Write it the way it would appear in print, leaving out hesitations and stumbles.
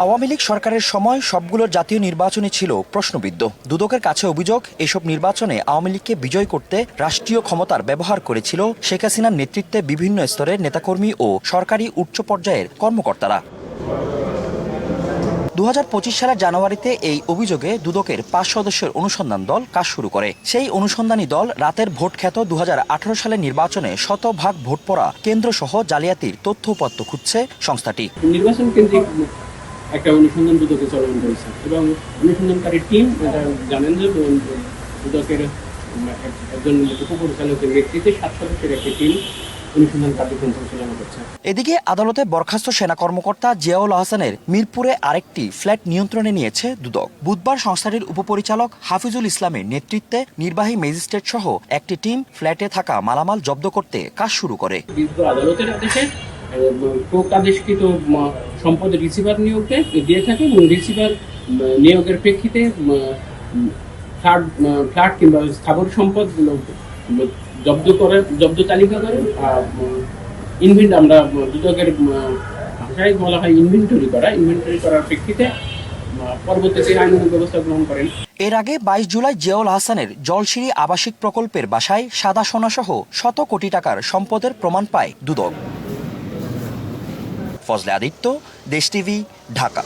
আওয়ামী লীগ সরকারের সময় সবগুলো জাতীয় নির্বাচনই ছিল প্রশ্নবিদ্ধ। দুদকের কাছে অভিযোগ, এসব নির্বাচনে আওয়ামী লীগকে বিজয় করতে রাষ্ট্রীয় ক্ষমতার ব্যবহার করেছিল শেখ হাসিনার নেতৃত্বে বিভিন্ন স্তরের নেতাকর্মী ও সরকারি উচ্চ পর্যায়ের কর্মকর্তারা। 2025 সালের জানুয়ারিতে এই অভিযোগে দুদকের 5 সদস্যের অনুসন্ধান দল কাজ শুরু করে। সেই অনুসন্ধানী দল রাতের ভোটখ্যাত 2018 সালের নির্বাচনে শতভাগ ভোট পড়া কেন্দ্রসহ জালিয়াতির তথ্য উপাত্ত খুঁজছে সংস্থাটি। নির্বাচন কেন্দ্রিক একটা অনুসন্ধান দুদকে চলমান রয়েছে এবং অনুসন্ধানকারী টিম জানেন যে দুদকের একজন উপপরিচালকের নেতৃত্বে 7 সদস্যের একটি টিম অনুসন্ধান কার্যক্রম পরিচালনা করছে। এদিকে আদালতে বরখাস্ত সেনা কর্মকর্তা জিয়াউল আহসানের মিরপুরে আরেকটি ফ্ল্যাট নিয়ন্ত্রণে নিয়েছে দুদক। বুধবার সংস্থাটির উপপরিচালক হাফিজুল ইসলামের নেতৃত্বে নির্বাহী ম্যাজিস্ট্রেট সহ একটি টিম ফ্ল্যাটে থাকা মালামাল জব্দ করতে কাজ শুরু করে। আদালতের আদেশে আদেশকৃত সম্পদের রিসিভার নিয়োগকে দিয়ে থাকে এবং রিসিভার নিয়োগের প্রেক্ষিতে ফ্ল্যাট কিংবা স্থাবর সম্পদগুলো জব্দ তালিকা করে আমরা দুদকের ভাষায় বলা হয় ইনভেন্টরি করার প্রেক্ষিতে পরবর্তীতে আইনানুগ ব্যবস্থা গ্রহণ করেন। এর আগে 22 জুলাই জিয়াউল আহসানের জলসিঁড়ি আবাসিক প্রকল্পের বাসায় সাদা সোনাসহ শত কোটি টাকার সম্পদের প্রমাণ পায় দুদক। ফজলে আদিত্য, দেশ টিভি, ঢাকা।